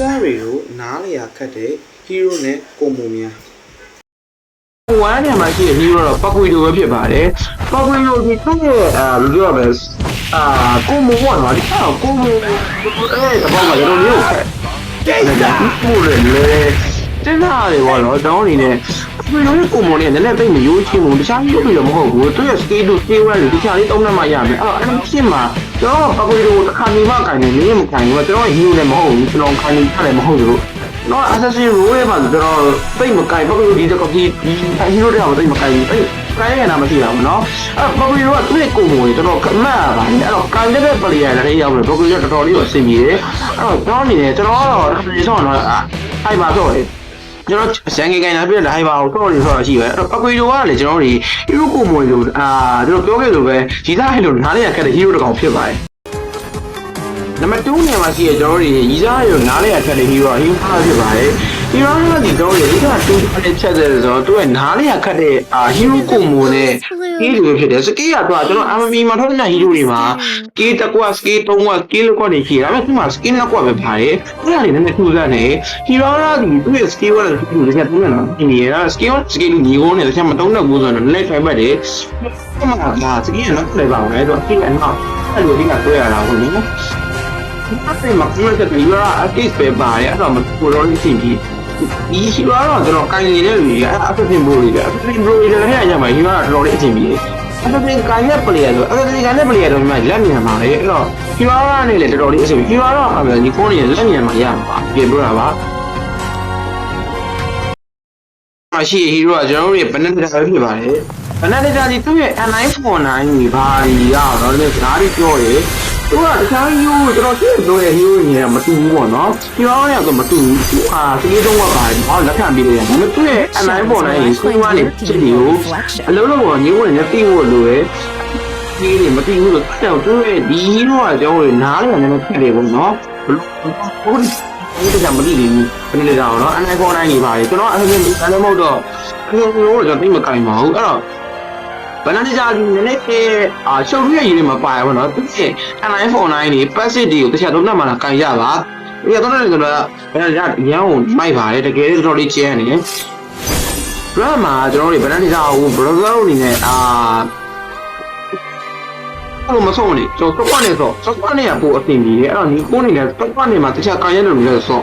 user တွေကိုနားလည်ရခက်တဲ့ hero နဲ့ကိုမုံများဝမ်းထဲမှာရှိတဲ့ hero တော့ပတ်ကွေလိုပဲဖြစ်ပါတယ်ပတ်ကွေလိုဒီသူ့ရဲ့ဘယ်လိုပြောရမလဲကိုမုံပေါ့နော်ဒီကတော့ကိုမုံတဘောကလည်းမျိုးခက်ပို့တယ်လေတင်တာတွေပေါ့နော်တောင်းနေနဲ့ဘယ်လိုလဲကိုမုံနဲ့နည်းနည်းသိမရိုးချင်းဘူးတခြားမျိုးတွေတော့မဟုတ်ဘူးသူရဲ့ scale တို့ scale တွေတခြားလေးသုံးနှက်မှရမယ်အဲ့ဖြစ်မှာကျွန်တော်ပတ်ကွေလိုတစ်ခါနေမှကန်နေမင်းမကန်ဘူးကျွန်တော် hero လည်းမဟုတ်ဘူးကျွန်တော်ခံနေရတယ်မဟုတ်ဘူးနော် assassin role ရဲ့မှာကျွန်တော်သိမကန်ပတ်ကွေလိုဒီတော့ဒီ hero တွေကသိမကန်ဘူးအဲ့ကိုင်းရတာမရှိပါဘူးเนาะအဲ့ပတ်ကွေလိုကသူ့ရဲ့ကိုမုံတွေတော်တော်အမှတ်ပါတယ်အဲ့တော့ကန်တဲ့ player တွေရောက်တယ်ပတ်ကွေလိုတော်တော်လေးကိုအဆင်ပြေတယ်အဲ့တော့တောင်းနေတယ်ကျွန်တော်ကတော့ဒီဆောင်တော့အဲ့ပါဆိုကျွန်တော်စံငယ်ကိုင်းလာပြတဲ့ဟိုင်ပါကိုတော့နေဆိုတော့ရှိပဲအဲ့တော့ပတ်ကွေလိုကလည်းကျွန်တော်တို့ဟီရိုကိုမွေလို့ကျွန်တော်ပြောခဲ့လို့ပဲဒီသားဟဲ့လို့နားလေးရခက်တဲ့ဟီရိုတစ်ကောင်ဖြစ်ပါတယ်နံပါတ်2နေရာမှာရှိရကျွန်တော်တို့ရီစားရနားလေးရခက်တဲ့ဟီရိုဖြစ်ပါတယ်ဟီရိုကဒီတော့ဒီကတူတဲ့ချက်တဲ့ဆိုတော့သူကနားလေးရခက်တဲ့ဟီရိုကိုမွေနဲ့ကေးလိုဖြစ်တယ်စကေးကတော့ကျွန်တော် MMB မှာထုတ်တဲ့ဟီရိုတွေမှာကေးတစ်ကွက်စကေး3ကွက်ကေးလောက်ကွက်နေရှိတယ်ဒါပေမဲ့ဒီမှာစကေး2ကွက်ပဲပါတယ်အဲ့ဒါလေးနည်းနည်းထူးဆန်းနေဟီရိုကဒီသူ့ရဲ့စကေးကလည်းထူးတယ်ကျွန်တော်နော်ဒီနေရာစကေးလူညီကိုနဲ့တခြားမတုံးတော့ဘူးဆိုတော့လည်းထိုင်ပတ်တယ်ဒီမှာစကေးကတော့လည်းပါမယ်ဆိုတော့ဒီကတော့အဲ့လိုဒီကတွေ့ရတာဟုတ်နော်အဲ့မှာကျွန်တော်တို့ကအကိစ္စပဲပါတယ်အဲ့တော့ကိုရောလေးသိပြီးဒီဟီရိုကတော့ကျွန်တော်ကိုင်နေတဲ့လူကြီးအဖက်ဖင်ဘိုးတွေပဲအဖက်ဖင်ဘိုးတွေလည်းဟဲ့ရမှာဟီရိုကတော်တော်လေးအချိန်ပြီးအဖက်ဖင်ကိုင်တဲ့ player ဆိုအဖက်ဖင်ကိုင်တဲ့ player တော့မှလက်မြန်ပါလေအဲ့တော့ဟီရိုကနေလည်းတော်တော်လေးအချိန်ပြီးဟီရိုကတော့ဒီဖုန်းတွေလက်မြန်မှာရမှာပါပြင်ပြတာပါမရှိဟီရိုကကျွန်တော်တို့ရဲ့ဘယ်နဲ့တရားဖြစ်ပါလဲဘယ်နဲ့တရားဒီသူ့ရဲ့ N949 ကြီးဘာကြီးကတော့လည်းစကားတွေပြောတယ်သူကတခြားဟီရိုကျွန်တော်သိပြောတဲ့ဟီရိုတွေနဲ့မတူဘူးပေါ့နော်ဟီရိုနဲ့တော့မတူဘူးသူစကေးတုံးကပါတယ်ဘာလက်ခံပြီးတယ်ဒါပေမဲ့သူ့ရဲ့ N9 ပေါ်တိုင်းစကေးကနေချစ်နေကိုအလုံးလုံးကညဝင်နဲ့ပြီးဖို့လိုတယ်ဒီနေမသိဘူးလို့တောက်သူ့ရဲ့ဒီဟီရိုကကျွန်တော်နားလည်းနည်းနည်းဖြစ်တယ်ပေါ့နော်ဟုတ်ဒီကမသိဘူးဘယ်လိုလဲတော့နော် N9 ပေါ်တိုင်းကြီးပါတယ်ကျွန်တော်အဲ့ဒါလည်းမဟုတ်တော့ဟီရိုကိုကျွန်တော်သိမကင်ပါဘူးအဲ့တော့ဘယ်နဲ့ကြာဒီနေ့ရှုပ်ရည်တွေမပါဘူးเนาะသူက N949 နေ passive တွေကိုတခြားတော့မှလာကန်ရပါဒီကတော့လည်းကျွန်တော်ဘယ်နဲ့ကြာရန်ကိုမိုက်ပါတယ်တကယ်တော်တော်လေးကျန်းနေတယ် brand မှာကျွန်တော်တို့ဘယ်နဲ့ကြာဟို browser အနေနဲ့အဲ့လိုမဆုံးနေကျွန်တော်တော့နေဆိုတော့နေရပို့အတင်ကြီးတယ်အဲ့တော့ဒီကိုနေလည်းတော့နေမှာတခြားကန်ရတယ်လို့လည်းဆို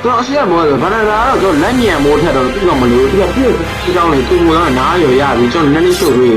ကျွန်တော်အရှိရဘောဆိုဘာသာကတော့ကျွန်တော်လက်ညံမိုးထက်တော့သူ့ကမလို့သူကပြည့်အကြောင်းလေးသူ့ကနားရရပြီကျွန်တော်နည်းနည်းရှုပ်ပြီး